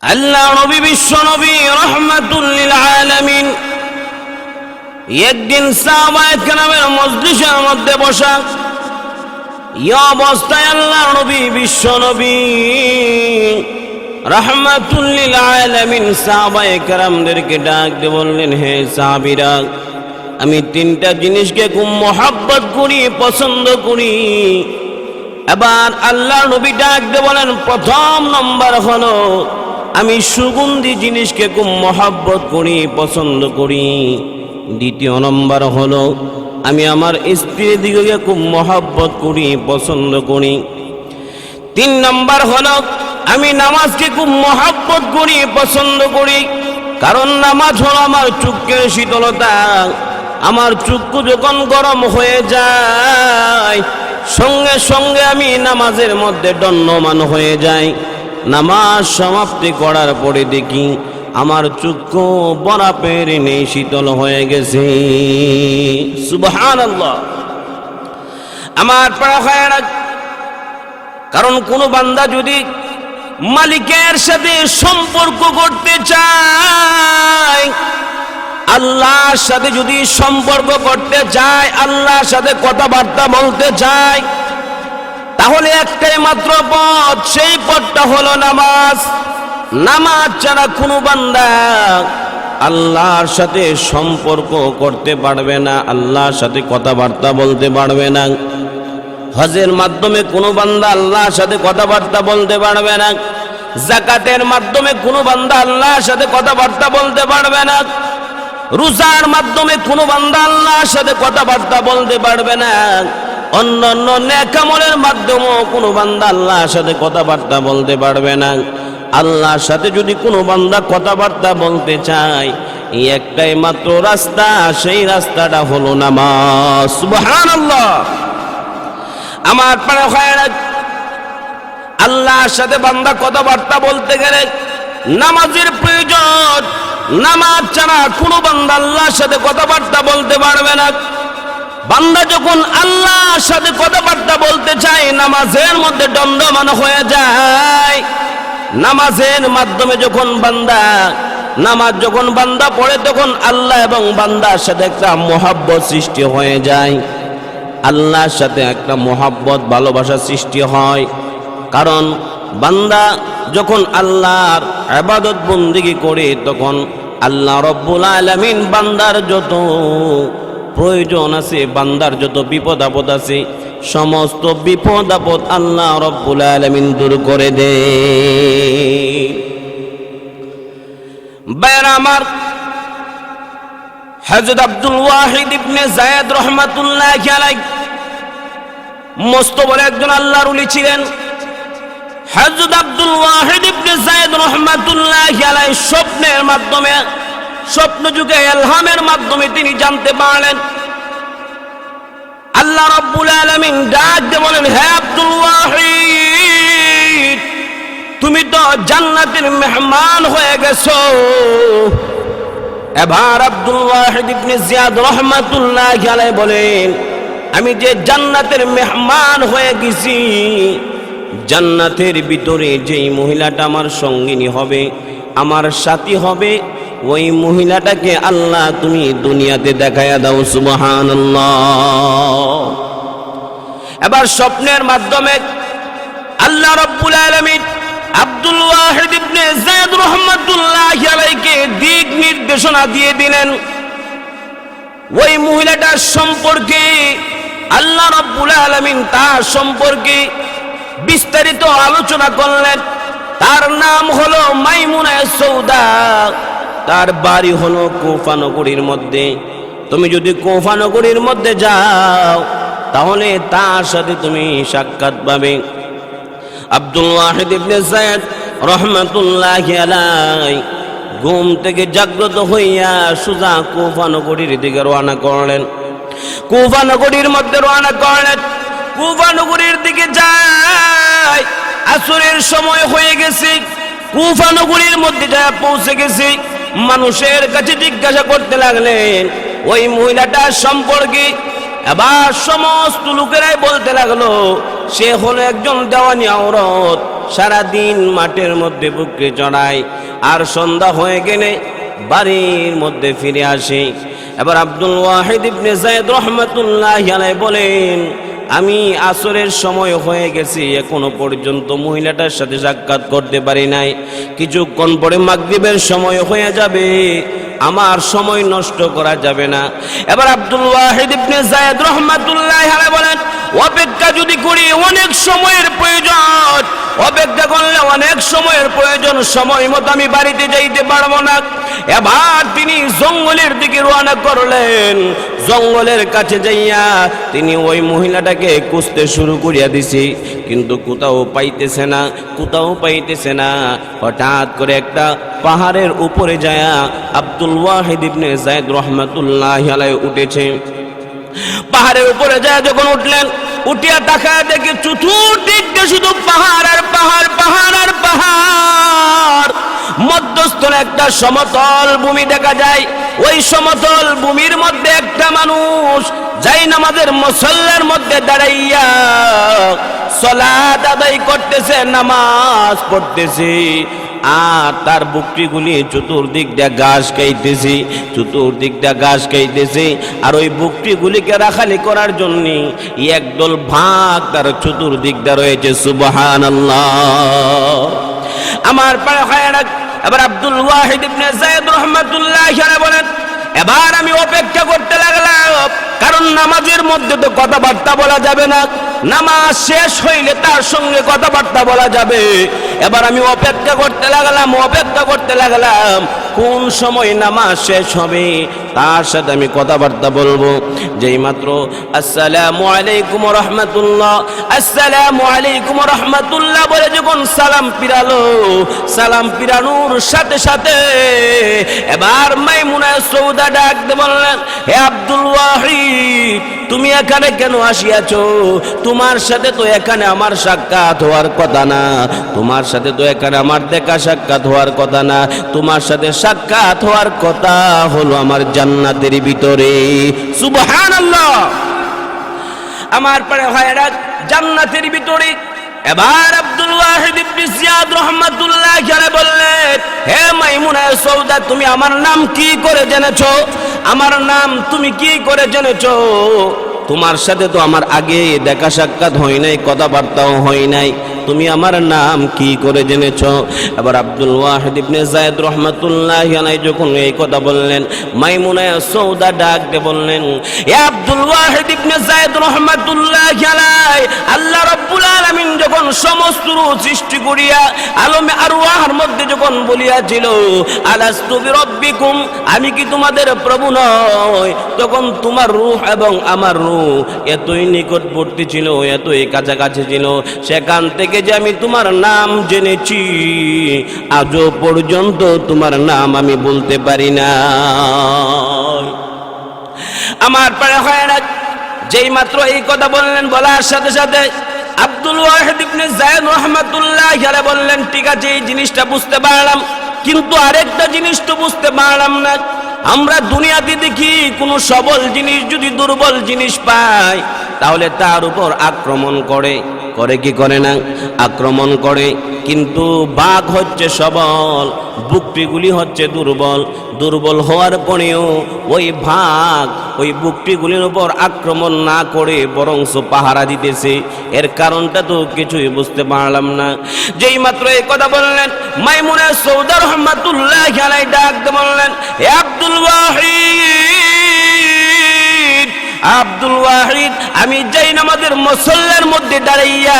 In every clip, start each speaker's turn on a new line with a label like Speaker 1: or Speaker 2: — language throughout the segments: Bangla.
Speaker 1: আল্লাহ নবী বিশ্ব নবী রাহমাতুল লিল আলামিন একদিন সাহাবায়ে কেরামের মজলিসের মধ্যে বসা, এই অবস্থায় আল্লাহ নবী বিশ্ব নবী রাহমাতুল লিল আলামিন সাহাবায়ে কেরামদেরকে ডাক দিয়ে বললেন, হে সাহাবীরা, আমি তিনটা জিনিসকে খুব মহব্বত করি, পছন্দ করি। এবার আল্লাহ নবী ডাক দিয়ে বলেন, প্রথম নম্বর হলো আমি সুগন্ধি জিনিসকে খুব মহব্বত করি, পছন্দ করি। দ্বিতীয় নম্বর হলো আমি আমার স্ত্রীর দিকে খুব মহব্বত করি, পছন্দ করি। তিন নম্বর হলো আমি নামাজকে খুব মহব্বত করি, পছন্দ করি। কারণ নামাজ হলো আমার চক্ষুর শীতলতা। আমার চক্ষু যখন গরম হয়ে যায়, সঙ্গে সঙ্গে আমি নামাজের মধ্যে দণ্ডমান হয়ে যাই। নামাজ সমাপ্তি করার পরে দেখি আমার চক্ষু বরফের নেই, শীতল হয়ে গেছে। সুবহানাল্লাহ। আমার পড়া হয় না, কারণ কোন বান্দা যদি মালিকের সাথে সম্পর্ক করতে চায়, আল্লাহর সাথে যদি সম্পর্ক করতে চায়, আল্লাহর সাথে কথাবার্তা বলতে চায়, তাহলে একটাই মাত্র পথ, সেই পথটা হলো নামাজ। নামাজ ছাড়া কোনো বান্দা আল্লাহর সাথে সম্পর্ক করতে পারবে না, আল্লাহর সাথে কথাবার্তা বলতে পারবে না। হজের মাধ্যমে কোনো বান্দা আল্লাহর সাথে কথাবার্তা বলতে পারবে না। যাকাতের মাধ্যমে কোনো বান্দা আল্লাহর সাথে কথাবার্তা বলতে পারবে না। রোজার মাধ্যমে কোনো বান্দা আল্লাহর সাথে কথাবার্তা বলতে পারবে না। অন্যান্য নেক আমলের মাধ্যমেও কোনো বান্দা আল্লাহর সাথে কথাবার্তা বলতে পারবে না। আল্লাহর সাথে যদি কোনো বান্দা কথাবার্তা বলতে চায়, এই একটাই মাত্র রাস্তা, সেই রাস্তাটা হলো নামাজ। সুবহানাল্লাহ। আমার প্রিয় ভাইরা, আল্লাহর সাথে বান্দা কথাবার্তা বলতে গেলে নামাজের প্রয়োজন। নামাজ ছাড়া কোনো বান্দা আল্লাহর সাথে কথাবার্তা বলতে পারবে না। বান্দা যখন আল্লাহর সাথে কথাবার্তা বলতে চায়, নামাজের মধ্যে দণ্ডমান হয়ে যায়। নামাজের মাধ্যমে যখন বান্দা পড়ে, তখন আল্লাহ এবং বান্দার সাথে একটা মহব্বত সৃষ্টি হয়ে যায়। আল্লাহর সাথে একটা মহব্বত, ভালোবাসা সৃষ্টি হয়। কারণ বান্দা যখন আল্লাহর ইবাদত বন্দেগী করে, তখন আল্লাহ রব্বুল আলামিন বান্দার যত প্রয়োজন আছে, বান্দার যত বিপদ আপদ আছে, সমস্ত বিপদ আপদ আল্লাহ রব্বুল আলামিন দূর করে দেয়। ভাইরা আমার, হযরত আব্দুল ওয়াহিদ ইবনে যায়েদ রাহমাতুল্লাহি আলাইহি মস্ত বড় একজন আল্লাহর ওলি ছিলেন। হযরত আব্দুল ওয়াহিদ ইবনে যায়েদ রাহমাতুল্লাহি আলাইহি স্বপ্নের মাধ্যমে, স্বপ্ন যুগে ইলহামের মাধ্যমে তিনি জানতে পারলেন, আল্লাহ রাব্বুল আলামিন ডাক দিয়ে বলেন, হে আব্দুল ওয়াহিদ, তুমি তো জান্নাতের মেহমান হয়ে গেছো। এবার আব্দুল ওয়াহিদ ইবনে জিয়াদ রাহমাতুল্লাহি আলাইহি বলেন, আমি যে জান্নাতের মেহমান হয়ে গেছি, জান্নাতের ভিতরে যেই মহিলাটা আমার সঙ্গিনী হবে, আমার সাথী হবে, ওই মহিলাটাকে আল্লাহ তুমি দুনিয়াতে দেখায়া দাও। সুবহানাল্লাহ। এবার স্বপ্নের মাধ্যমে আল্লাহ রাব্বুল আলামিন আব্দুল ওয়াহিদ ইবনে যায়েদ রাহমাতুল্লাহি আলাইহিকে দিক নির্দেশনা দিয়ে দিলেন। ওই মহিলাটার সম্পর্কে আল্লাহ রাব্বুল আলামিন তার সম্পর্কে বিস্তারিত আলোচনা করলেন। তার নাম হলো মাইমুনা সৌদা। তার বাড়ি হলো কুফা নগরীর মধ্যে। তুমি যদি কুফা নগরীর মধ্যে যাও, তাহলে তার সাথে তুমি সাক্ষাৎ পাবে। আব্দুল ওয়াহিদ ইবনে যায়েদ রাহমাতুল্লাহি আলাইহি ঘুম থেকে জাগ্রত হইয়া সোজা কুফা নগরীর দিকে রওনা করলেন। কুফা নগরীর মধ্যে রওনা করলেন। কুফা নগরীর দিকে যায়, আসরের সময় হয়ে গেছে। কুফা নগরীর মধ্যে যা পৌঁছে গেছে, মানুষের কাছে জিজ্ঞাসা করতে লাগলেন ওই মহিলাটার সম্পর্কে। এবার সমস্ত লোকেরাই বলতে লাগলো, সে হলো একজন দেওয়ানি আওরাত, সারাদিন মাঠের মধ্যে বকরি চড়ায়, আর সন্ধ্যা হয়ে গেলে বাড়ির মধ্যে ফিরে আসে। এবার আব্দুল ওয়াহিদ ইবনে যায়েদ রাহমাতুল্লাহি আলাইহি বলেন, আমি আসরের সময় হয়ে গেছি, এখনো পর্যন্ত মহিলাটার সাথে সাক্ষাৎ করতে পারি নাই। কিছুক্ষণ পরে মাগরিবের সময় হয়ে যাবে, আমার সময় নষ্ট করা যাবে না। এবার আব্দুল ওয়াহিদ ইবনে যায়েদ রাহমাতুল্লাহি আলাইহি বলেন, অপেক্ষা যদি করি অনেক সময়ের প্রয়োজন, অপেক্ষা করলে অনেক সময়ের প্রয়োজন, সময় মতো আমি বাড়িতে যাইতে পারবো না। এবার তিনি জঙ্গলের দিকে রওনা করলেন। জঙ্গলের কাছে যাইয়া তিনি ওই মহিলাটাকে খুঁজতে শুরু করিয়া দিছি, কিন্তু কোথাও পাইতেছে না, কোথাও পাইতেছে না। হঠাৎ করে একটা পাহাড়ের উপরে যায়া আব্দুল ওয়াহিদ ইবনে যায়েদ রাহমাতুল্লাহি আলাইহি উঠেছে। পাহাড়ের উপরে যায় যখন উঠলেন, উঠিয়া তাকায় দেখে চতুর্দিক দিয়ে শুধু পাহাড় আর পাহাড়, পাহাড় আর পাহাড়। মধ্যস্থলে একটা সমতল ভূমি দেখা যায়। ওই সমতল ভূমির মধ্যে একটা মানুষ যাই নামাজের মুসল্লার মধ্যে দাঁড়াইয়া সালাত আদায় করতেছে, নামাজ পড়তেছে। আর তার বুকটিগুলি চতুর্দিক দিয়ে ঘাস খাইতেছে, চতুর্দিক দিয়ে ঘাস খাইতেছে। আর ওই বুকটিগুলিকে রাখালি করার জন্য একদল ভাগ তার চতুর্দিক দিয়ে রয়েছে। সুবহানাল্লাহ। আমার পায়ে খায়রা। এবার আব্দুল ওয়াহিদ ইবনে যায়েদ রাহমাতুল্লাহি আলাইহি বলেন, এবার আমি অপেক্ষা করতে লাগলাম, কারণ নামাজের মধ্যে তো কথাবার্তা বলা যাবে না, নামাজ শেষ হইলে তার সঙ্গে কথাবার্তা বলা যাবে। এবার আমি অপেক্ষা করতে লাগলাম, অপেক্ষা করতে লাগলাম, কোন সময় নামাজ শেষ হবে তার সাথে আমি কথাবার্তা বলবো। যেই মাত্র আসসালামু আলাইকুম ওয়া রাহমাতুল্লাহ, আসসালামু আলাইকুম ওয়া রাহমাতুল্লাহ বলে যখন সালাম ফিরালো, সালাম ফিরানোর সাথে সাথে এবার মাইমুনা সৌদা ডাক দিয়ে বললেন, হে আব্দুল ওয়াহিদ, তুমি এখানে কেন আসিয়াছো? তোমার সাথে তো এখানে আমার সাক্ষাৎ হওয়ার কথা না, তোমার সাথে তো এখানে আমার দেখা সাক্ষাৎ হওয়ার কথা না, তোমার সাথে সাক্ষাৎ হওয়ার কথা হলো আমার জান্নাতের ভিতরে। সুবহানাল্লাহ। আমার পরে ভাইরা, জান্নাতের ভিতরে। এবার আব্দুল ওয়াহিদ ইবনে যায়েদ রাহমাতুল্লাহি আলাইহি বললেন, হে মাইমুনা সৌদা, তুমি আমার নাম কি করে জেনেছো? আমার নাম তুমি কি করে জেনেছো? তোমার সাথে তো আমার আগে দেখা সাক্ষাৎ হয় নাই, কথাবার্তাও হয় নাই, তুমি আমার নাম কি করে জেনেছো? এবার আব্দুল ওয়াহিদ ইবনে যায়েদ রাহমাতুল্লাহি আলাইহি যখন এই কথা বললেন, মাইমুনা সৌদা ডাক দিয়ে বললেন, হে আব্দুল ওয়াহিদ ইবনে যায়েদ রাহমাতুল্লাহি আলাইহি, আল্লাহ রাব্বুল আলামিন যখন সমস্ত সৃষ্টি করিয়া আলমে আরওয়াহর মধ্যে যখন বলিয়াছিল, আলাস্তু বিরাব্বিকুম, আমি কি তোমাদের প্রভু নয়? তখন তোমার রূহ এবং আমার রূহ এতই নিকটবর্তী ছিল, এতই কাছাকাছি ছিল, সেখান থেকে যে আমি তোমার নাম জেনেছি, আজও পর্যন্ত তোমার নাম আমি বলতে পারি না। আমার পরে হয় না, যেই মাত্র এই কথা বললেন, বলার সাথে সাথে আব্দুল ওয়াহিদ ইবনে যায়েদ রাহমাতুল্লাহি আলাইহি বললেন, ঠিক আছে, এই জিনিসটা বুঝতে পারলাম, কিন্তু আরেকটা জিনিস তো বুঝতে পারলাম না। আমরা দুনিয়াতে দেখি কোনো সবল জিনিস যদি দুর্বল জিনিস পায়, তাহলে তার উপর আক্রমণ করে, করে কি করে না? আক্রমণ করে। কিন্তু বাঘ হচ্ছে সবল, বুকটিগুলি হচ্ছে দুর্বল। দুর্বল হওয়ার পরেও ওই বাঘ ওই বুকটিগুলির উপর আক্রমণ না করে বরংস পাহারা দিতেছে। এর কারণটা তো কিছুই বুঝতে পারলাম না। যেই মাত্র এই কথা বললেন, মাইমুনা সৌদা রাহমাতুল্লাহি আলাইহি ডাক দিয়ে বললেন, হে আব্দুল ওয়াহিদ, আব্দুল ওয়াহিদ, আমি যাই নামাজের মুসল্লার মধ্যে দাঁড়াইয়া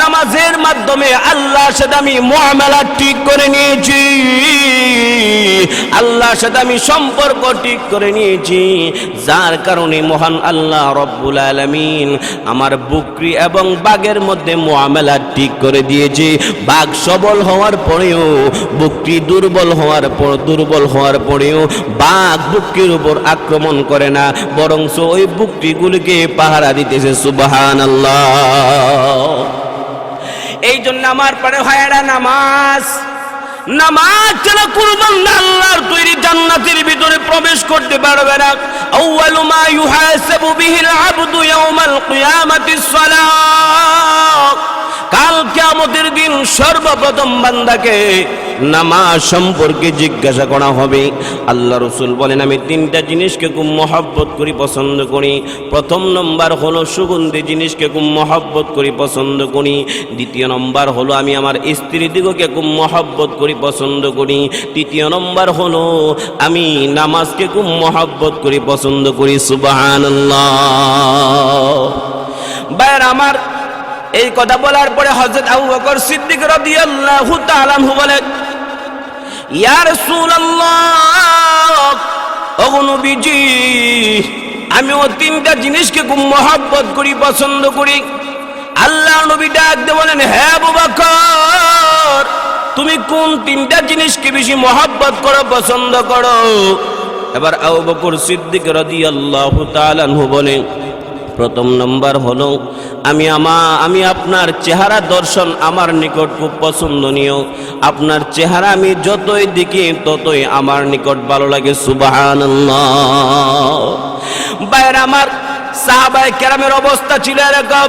Speaker 1: নামাজের মাধ্যমে আল্লাহর সাথে আমি মুআমালা ঠিক করে নিয়েছি, আল্লাহর সাথে আমি সম্পর্ক ঠিক করে নিয়েছি, যার কারণে মহান আল্লাহ রব্বুল আলামিন আমার বকরি এবং বাঘের মধ্যে মুআমালা ঠিক করে দিয়েছে। বাঘ সবল হওয়ার পরেও, বকরি দুর্বল হওয়ার পরেও বাঘ বকরির উপর আক্রমণ করে না, বরং ওই বকরিগুলিকে পাহারা দিতেছে। সুবহানাল্লাহ। এই জন্য আমার পরে ভাইয়েরা, নামাজ ছাড়া কোন বান্দা আল্লাহর তৈরি জান্নাতের ভিতরে প্রবেশ করতে পারবে না। আউয়ালু মা ইউহাসাবু বিহিল আবদু ইয়াউমাল কিয়ামাতিস সালাহ, কাল কিয়ামতের দিন সর্বপ্রথম বান্দাকে নামাজ সম্পর্কে জিজ্ঞাসা করা হবে। আল্লাহ রাসূল বলেন, আমি তিনটা জিনিসকে খুব মহব্বত করি, পছন্দ করি। প্রথম নম্বর হলো সুগন্ধি জিনিসকে খুব মহব্বত করি, পছন্দ করি। দ্বিতীয় নম্বর হলো আমি আমার স্ত্রী দিগকে খুব মহব্বত করি, পছন্দ করি। তৃতীয় নম্বর হলো আমি নামাজকে খুব মহব্বত করি, পছন্দ করি। সুবহানাল্লাহ। ভাইরা আমার, এই কথা বলার পরে হযরত আবু বকর সিদ্দিক রাদিয়াল্লাহু তাআলা আনহু বলেন, ইয়া রাসূলুল্লাহ, ওগো নবীজি, আমিও তিনটা জিনিসকে খুব মহব্বত করি, পছন্দ করি। আল্লাহ নবী ডাক দিয়ে বলেন, হে আবু বকর, তুমি কোন তিনটা জিনিসকে বেশি মহব্বত করো, পছন্দ করো? এবার আবু বকর সিদ্দিক রাদিয়াল্লাহু তাআলা আনহু বলেন, প্রথম নম্বর হলো আমি আপনার চেহারা দর্শন আমার নিকট খুব পছন্দনীয়। আপনার চেহারা আমি যতই দেখি ততই আমার নিকট ভালো লাগে। সুবহানাল্লাহ। বাইরে আমার সাহাবায়ে কেরামের অবস্থা ছিল এরকম,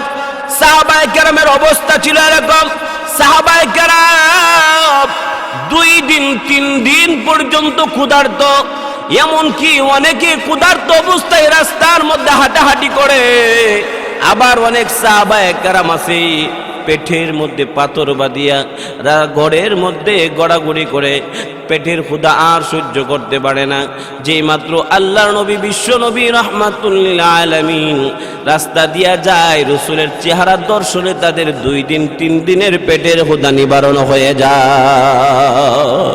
Speaker 1: সাহাবায়ে কেরামের অবস্থা ছিল এরকম। সাহাবায়ে কেরাম 2 দিন 3 দিন পর্যন্ত ক্ষুধার্ত, এমনকি অনেকে ক্ষুধার্ত অবস্থায় রাস্তার মধ্যে হাঁটাহাঁটি করে। আবার অনেক সাহাবায়ে কেরাম আছে পেটের মধ্যে পাথর বাঁধিয়া ঘরের মধ্যে গড়াগড়ি করে, পেটের ক্ষুধা আর সহ্য করতে পারে না। যেই মাত্র আল্লাহর নবী, বিশ্ব নবী রাহমাতুল লিল আলামিন রাস্তা দিয়া যায়, রাসূলের চেহারা দর্শনে তাদের 2 দিন 3 দিনের পেটের ক্ষুধা নিবারণ হয়ে যায়।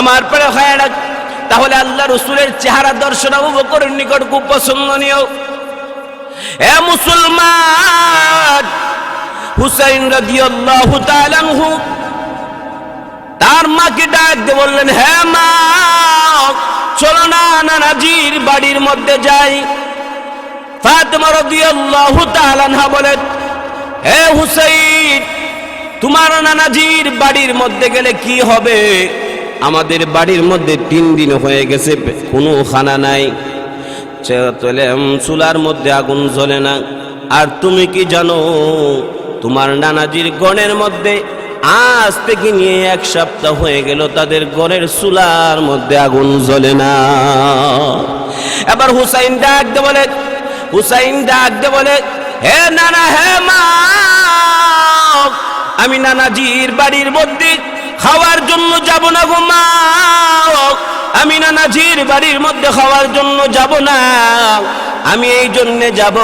Speaker 1: আমার পরে হয় না, তাহলে আল্লাহ রাসূলের চেহারা দর্শন আবু বকরের নিকট খুব পছন্দনীয়। হে মুসলমান, হুসাইন রাদিয়াল্লাহু তাআলা আনহু তার মাকে ডাক দিয়ে বললেন, হে মা, চলো না নানাজির বাড়ির মধ্যে যাই। ফাতেমা রাদিয়াল্লাহু তাআলা আনহা বলেন, হে হুসাইন, তোমার নানাজির বাড়ির মধ্যে গেলে কি হবে? আমাদের বাড়ির মধ্যে 3 দিন হয়ে গেছে, কোনো খানা নাই, চুলার মধ্যে আগুন জ্বলে না। আর তুমি কি জানো, তোমার নানাজির গণের মধ্যে আজ থেকে নিয়ে 1 সপ্তাহ হয়ে গেল, তাদের ঘরের চুলার মধ্যে আগুন জ্বলে না। এবার হুসাইন ডাক দে বলে, হে নানা, হে মা, আমি নানাজির বাড়ির মধ্যে খাওয়ার জন্য যাব না গো মা, আমি নানাজির বাড়ির মধ্যে খাওয়ার জন্য যাব না। আমি এই জন্যে যাব,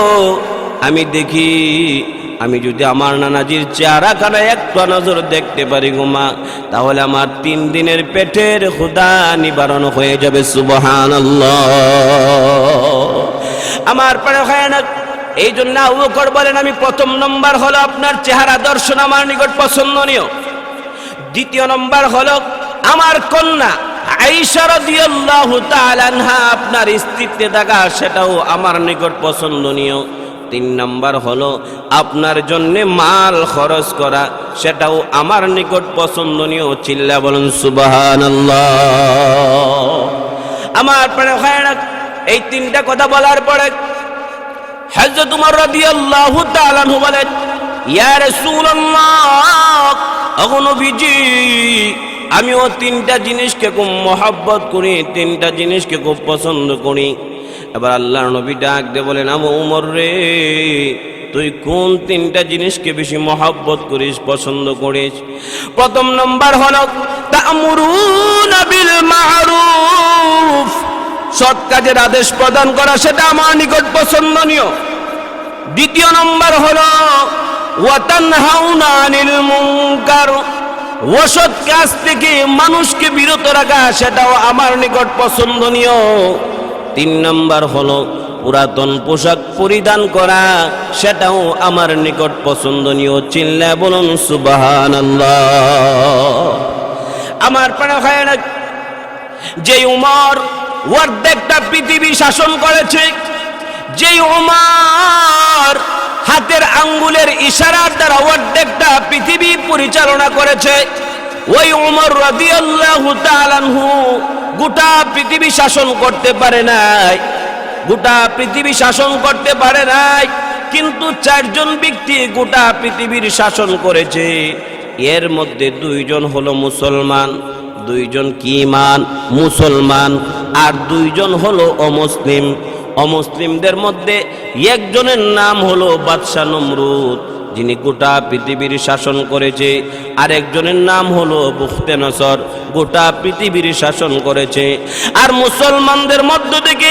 Speaker 1: আমি দেখি আমি যদি আমার নানাজির চেহারা খানা একটা নজর দেখতে পারি গো মা, তাহলে আমার 3 দিনের পেটের ক্ষুধা নিবারণ হয়ে যাবে। সুবহানাল্লাহ। আমার পরে হয় না, এই জন্য আবু বকর বলেন, আমি প্রথম নম্বর হলো আপনার চেহারা দর্শন আমার নিকট পছন্দনীয়। দ্বিতীয় নম্বর হলো আমার কন্যা আয়েশা রাদিয়াল্লাহু তাআলা আনহা আপনার স্ত্রীতে থাকা, সেটাও আমার নিকট পছন্দনীয়। 3 নম্বর হলো আপনার জন্য মাল খরচ করা, সেটাও আমার নিকট পছন্দনীয়। চিল্লা বলেন সুবহানাল্লাহ। আমার পরে হয় না, এই 3টা কথা বলার পরে হযরত উমর রাদিয়াল্লাহু তাআলা আনহু বলেন, ইয়া রাসূলুল্লাহ, ওগো নবীজি, আমিও 3টা জিনিসকে খুব মহব্বত করি, 3টা জিনিসকে খুব পছন্দ করি। এবার আল্লাহর নবী ডাক দিয়ে বলেন, আবু উমর রে, তুই কোন 3টা জিনিসকে বেশি মহব্বত করিস, পছন্দ করিস? প্রথম নম্বর হলো তা'মুরুনা বিল মা'রুফ, সৎ কাজের আদেশ প্রদান করা, সেটা আমার নিকট পছন্দনীয়। দ্বিতীয় নম্বর হলো ওয়া তানহাউনা আনিল মুনকার, অসৎ কাজ থেকে মানুষকে বিরত রাখা, সেটাও আমার নিকট পছন্দনীয়। 3 নম্বর হলো পুরাতন পোশাক পরিধান করা, সেটাও আমার নিকট পছন্দনীয়। চিল্লা বলুন সুবহানাল্লাহ। আমার প্রাণ হয় না, যে উমর অর্ধেকটা পৃথিবী শাসন করেছে, যে উমর হাতের আঙ্গুলের ইশারার দ্বারা অর্ধেকটা পৃথিবী পরিচালনা করেছে, ওই উমর রাদিয়াল্লাহু তাআলা আনহু গোটা পৃথিবী শাসন করতে পারে নাই, গোটা পৃথিবী শাসন করতে পারে নাই। কিন্তু 4 জন ব্যক্তি গোটা পৃথিবীর শাসন করেছে। এর মধ্যে 2 জন হলো মুসলমান, 2 জন কি ইমান মুসলমান, আর 2 জন হলো অমুসলিম। অমুসলিমদের মধ্যে একজনের নাম হলো বাদশা নমরুদ, যিনি গোটা পৃথিবীর শাসন করেছে। আর একজনের নাম হলো বুখতেনসর, গোটা পৃথিবীর শাসন করেছে। আর মুসলমানদের মধ্য থেকে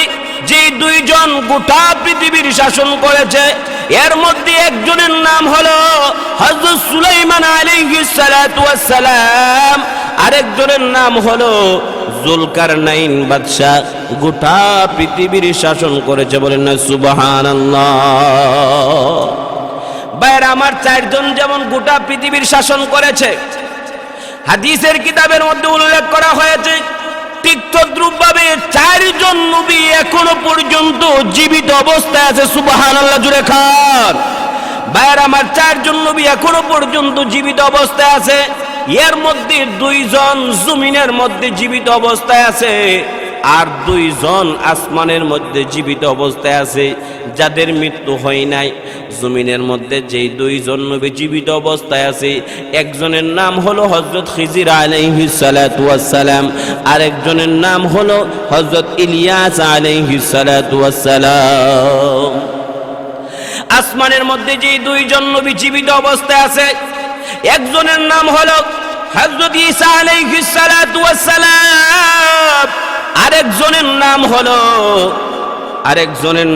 Speaker 1: যে 2 জন গোটা পৃথিবীর শাসন করেছে, এর মধ্যে একজনের নাম হলো হযরত সুলাইমান আলাইহিস সালাতু ওয়াস সালাম, আরেকজনের নাম হলো জুলকারনাইন বাদশা, গোটা পৃথিবীর শাসন করেছে। বলেন না সুবহানাল্লাহ। বাইরে আমার 4 জন যেমন গোটা পৃথিবীর শাসন করেছে, হাদিসের কিতাবের মধ্যে উল্লেখ করা হয়েছে, ঠিক তদ্রূপভাবে 4 জন নবী এখনো পর্যন্ত জীবিত অবস্থায় আছে। সুবহানাল্লাহ জুড়ে খান। বাইরে আমার 4 জন নবী এখনো পর্যন্ত জীবিত অবস্থায় আছে। এর মধ্যে 2 জন জমিনের মধ্যে জীবিত অবস্থায় আছে, আর 2 জন আসমানের মধ্যে জীবিত অবস্থায় আছে, যাদের মৃত্যু হয় নাই। জমিনের মধ্যে যেই 2 জন নবী জীবিত অবস্থায় আছে, একজনের নাম হলো হযরত খিজির আলাইহিস সালাতু ওয়াস সালাম, আরেকজনের নাম হলো হযরত ইলিয়াস আলাইহিস সালাতু ওয়াস সালাম। আসমানের মধ্যে যেই 2 জন নবী জীবিত অবস্থায় আছে, একজনের নাম হলো হযরত ঈসা আলাইহিস সালাতু ওয়াস সালাম, আরেকজনের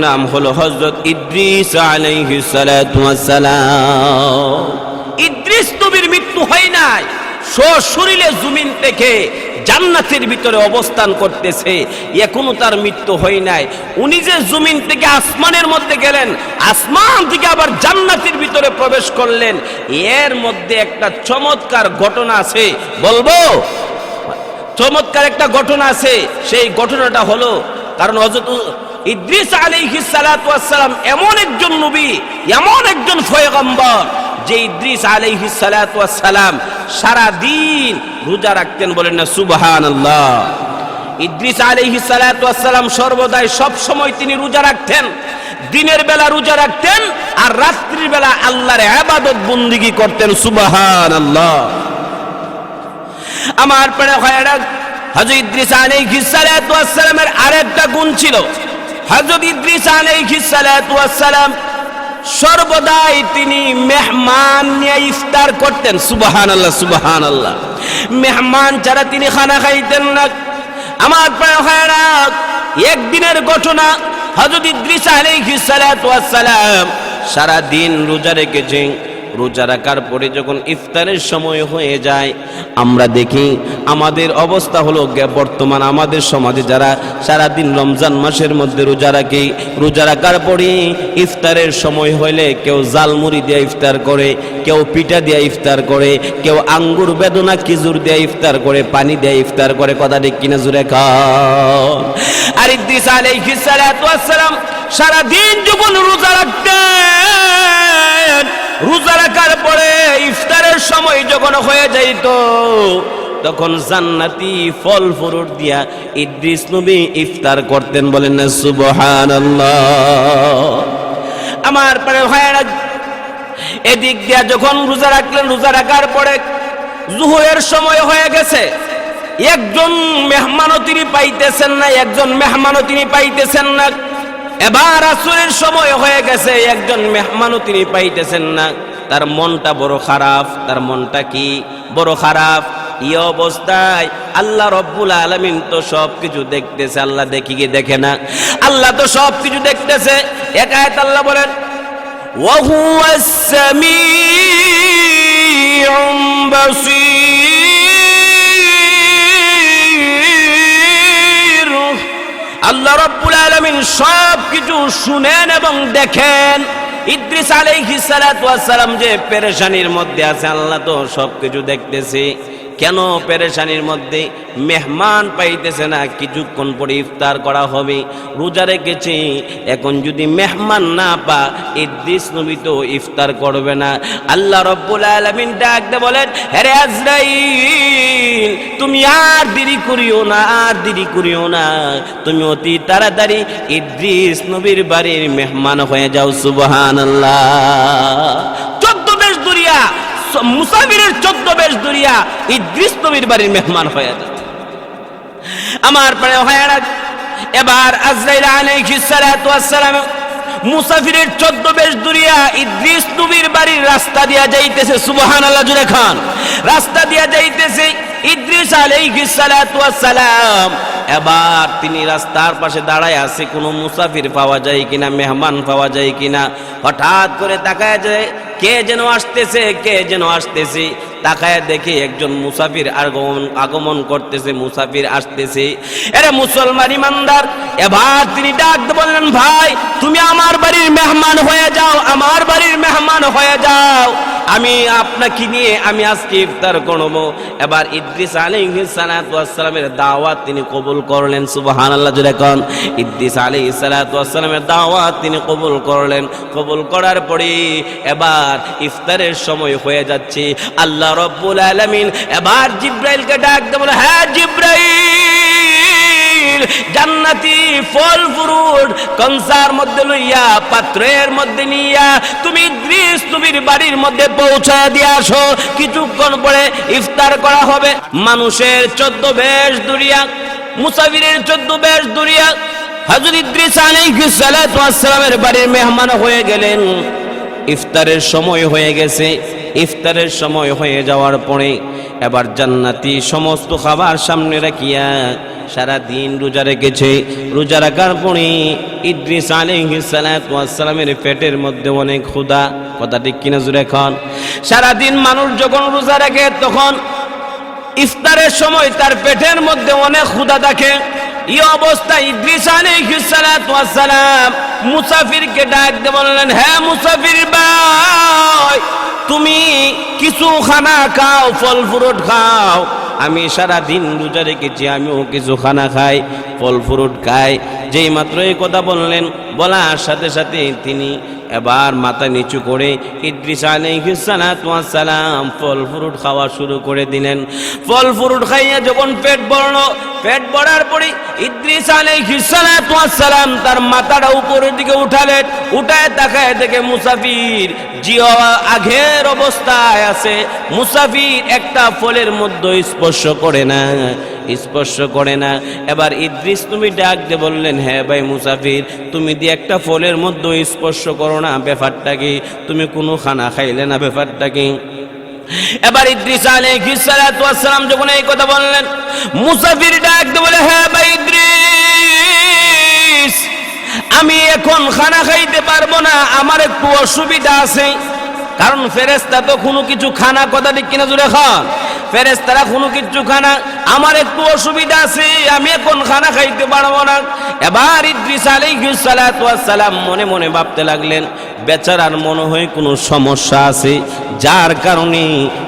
Speaker 1: নাম হলো হযরত ইদ্রিস আলাইহিস সালাতু ওয়াস সালাম। ইদ্রিস নবীর মৃত্যু হয় নাই, সশরীরে জমিন থেকে জান্নাতের ভিতরে অবস্থান করতেছে, এখনো তার মৃত্যু হয় নাই। উনি যে জমিন থেকে আসমানের মধ্যে গেলেন, আসমান থেকে আবার জান্নাতের ভিতরে প্রবেশ করলেন, এর মধ্যে একটা চমৎকার ঘটনা আছে। বলবো? চমৎকার একটা ঘটনা আছে। সেই ঘটনাটা হলো, কারণ হযরত ইদ্রিস আলাইহিস সালাতু ওয়াস সালাম এমন একজন নবী, এমন একজন পয়গম্বর, যে ইদ্রিস আলাইহিস সালাতু ওয়াস সালাম সারা দিন রোজা রাখতেন। বলেন না সুবহানাল্লাহ। ইদ্রিস আলাইহিস সালাতু ওয়াস সালাম সর্বদাই সব সময় তিনি রোজা রাখতেন। দিনের বেলা রোজা রাখতেন, আর রাত্রির বেলা আল্লাহর ইবাদত বন্দেগী করতেন। সুবহানাল্লাহ। আমার প্রিয় ভাইরা, হযরত ইদ্রিস আলাইহিস সালাতু ওয়াস সালামের আরেকটা গুণ ছিল। হযরত ইদ্রিস আলাইহিস সালাতু ওয়াস সালাম সর্বদাই তিনি মেহমান নিয়ে ইফতার করতেন। সুবহানাল্লাহ সুবহানাল্লাহ। মেহমান ছাড়া তিনি খানা খাইতেন না। আমার প্রিয় ভাইরা, একদিনের ঘটনা, হযরত ইদ্রিস আলাইহিস সালাতু ওয়াস সালাম সারা দিন রোজা রেখেছেন। রোজা রাখার পরে যখন ইফতারের সময় হয়ে যায়, আমরা দেখি আমাদের অবস্থা হলো, বর্তমান আমাদের সমাজে যারা সারাদিন রমজান মাসের মধ্যে রোজা রাখে, রোজা রাখার পরে ইফতারের সময় হলে কেউ জালমুড়ি দিয়ে ইফতার করে, কেউ পিঠা দিয়ে ইফতার করে, কেউ আঙ্গুর বেদনা খেজুর দিয়ে ইফতার করে, পানি দিয়ে ইফতার করে। কথা ঠিক কিনা জুড়ে খাও। আর ইদ্রিস আলাইহিস সালাতু ওয়াস সালাম সারাদিন যখন রোজা রাখতেন, রোজা রাখার পরে ইফতারের সময় যখন হয়ে যাইত, তখন জান্নাতি ফল ফ্রুট দিয়া ইদ্রিস নবী ইফতার করতেন। বলেন না সুবহানাল্লাহ। আমার প্রিয় ভাইরা, এদিক দিয়া যখন রোজা রাখলেন, রোজা রাখার পরে জোহরের সময় হয়ে গেছে, একজন মেহমানও তিনি পাইতেছেন না। এবার আসরের সময় হয়ে গেছে, একজন মেহমানও তিনি পাইতেছেন না। তার মনটা বড় খারাপ। তার মনটা কি বড় খারাপ? এই অবস্থায় আল্লাহ রব্বুল আলামিন তো সবকিছু দেখতেছে। আল্লাহ দেখি কি দেখে না? আল্লাহ তো সবকিছু দেখতেছে। এক আয়াত আল্লাহ বলেন, ওয়া হুয়াস সামিউম বাসীর। আল্লাহ রব্বুল আলামিন সবকিছু শুনেন এবং দেখেন। ইদ্রিস আলাইহিস সালাতু ওয়াস সালাম যে পেরেশানির মধ্যে আছে, আল্লাহ তো সবকিছু দেখতেছে। কেন পেরেশানির মধ্যে? মেহমান পাইতেছে না, কিছুক্ষণ পরে ইফতার করা হবে, রোজা রেখেছে। এখন যদি মেহমান না পা, ইদ্রিস নবী তো ইফতার করবে না। আল্লাহ রব্বুল আলামিন ডাক দিয়ে বলেন, হে আজরাইল, তুমি তুমি আর দেরি করিও না, আর দেরি করিও না, তুমি অতি তাড়াতাড়ি ইদ্রিস নবীর বাড়ির মেহমান হয়ে যাও। সুবহানাল্লাহ। 14 বেশ দুরিয়া, মুসাফিরের 14 বেশ দুরিয়া ইদ্রিস নবীর বাড়ির মেহমান হয়ে যাও। আমার পরে হয় না, এবার আজরাইল আলাইহিস সালাতু ওয়াস সালাম মুসাফিরের 14 বেশ দুরিয়া ইদ্রিস নবীর বাড়ির রাস্তা দিয়া যাইতেছে। সুবহানাল্লাহ জুড়ে খান। রাস্তা দিয়া যাইতেছে ইদ্রিস আলাইহিস সালাতু ওয়াস সালাম। এবার তিনি রাস্তার পাশে দাঁড়ায় আছে, কোনো মুসাফির পাওয়া যায় কিনা, মেহমান পাওয়া যায় কিনা। হঠাৎ করে তাকায় যায়, কে যেন আসতেছে, কে যেন আসতেছে। তাকায় দেখে একজন মুসাফির আগমন করতেছে, মুসাফির আসতেছে। এরে মুসলমান ইমানদার, এবার তিনি ডাক দিয়ে বললেন, ভাই তুমি আমার বাড়ির মেহমান হয়ে যাও, আমার বাড়ির মেহমান হয়ে যাও, আমি আপনাকে নিয়ে আমি আজকে ইফতার করব। এবার ইদ্রিস আলাইহিস সালাতু ওয়াস সালামের দাওয়াত তিনি কবুল করলেন। সুবহানাল্লাহ জোরে কোন। ইদ্রিস আলাইহিস সালাতু ওয়াস সালামের দাওয়াত তিনি কবুল করলেন। কবুল করার পরে এবার ইফতারের সময় হয়ে যাচ্ছে। আল্লাহ রাব্বুল আলামিন এবার জিবরাইলকে ডাক দিয়ে বলে, হ্যাঁ জিবরাইল, জান্নাতি ফল ফ্রুট কনসার মধ্যে লইয়া, পাত্রের মধ্যে নিয়া তুমি ইদ্রিস নবীর বাড়ির মধ্যে পৌঁছা দিয়ে আসো। কিছুক্ষণ পরে ইফতার করা হবে। মানুষের 14 বেশ দুরিয়া, মুসাফিরের 14 বেশ দুরিয়া হযরত ইদ্রিস আলাইহিস সালাতু ওয়াস সালামের বাড়ির মেহমান হয়ে গেলেন। ইফতারের সময় হয়ে গেছে। ইফতারের সময় হয়ে যাওয়ার পরে এবার জান্নাতি সমস্ত খাবার সামনে রাখিয়া সারা দিন রোজা রেখেছে। রোজা রাখার পরে ইদ্রিস আলাইহিস সালাতু ওয়াস সালামের পেটের মধ্যে অনেক ক্ষুধা। কথা ঠিক কিনা জোরে খান। সারা দিন মানুষ যখন রোজা রাখে তখন ইফতারের সময় তার পেটের মধ্যে অনেক ক্ষুধা থাকে। এই অবস্থায় ইদ্রিস আলাইহিস সালাতু ওয়াস সালাম মুসাফিরকে ডাক দিয়ে বললেন, হ্যাঁ মুসাফির ভাই, তুমি কিছু খানা খাও, ফল ফ্রুট খাও। আমি সারা দিন রোজা রেখেছি, আমিও কিছু খানা খাই, ফল ফ্রুট খাই। যেই মাত্র এই কথা বললেন, বলার সাথে সাথে তিনি এবার মাথা নিচু করে ইদ্রিস আলাইহিস সালাতু ওয়াস সালাম ফল ফ্রুট খাওয়া শুরু করে দিলেন। ফল ফ্রুট খাইয়া যখন পেট ভরলো, পেট ভরার পরে ইদ্রিস আলাইহিস সালাতু ওয়াস সালাম তার মাথাটা উপরের দিকে উঠালেন। উঠায় তাকায় দেখে মুসাফির জিও আগের অবস্থায় আছে। মুসাফির একটা ফলের মধ্যে স্পর্শ করে না, স্পর্শ করে না। এবার ইদ্রিস তুমি ডাক দিয়ে বললেন, হ্যাঁ ভাই মুসাফির, তুমি দিয়ে একটা ফলের মধ্যে স্পর্শ করো না, ব্যাপারটা কি? তুমি কোনো খানা খাইলে না, ব্যাপারটা কি? এবার ইদ্রিস আলাইহিস সালাতু ওয়াস সালাম যখন এই কথা বললেন, মুসাফির ডাক দিয়ে বলে, হ্যাঁ ভাই ইদ্রিস, আমি এখন খানা খাইতে পারবো না, আমার একটু অসুবিধা আছে। কারণ ফেরেশতা তো কোনো কিছু খানা, কথা ঠিক কিনা জোরে খান, ফেরেশতারা কোনো কিছু খানা, আমার একটু অসুবিধা আছে, আমি এখন খানা খাইতে পারবো না। এবার ইদ্রিস আলাইহিস সালাতু ওয়াস সালাম মনে মনে ভাবতে লাগলেন, বেচারার মনে হয় কোনো সমস্যা আছে, যার কারণে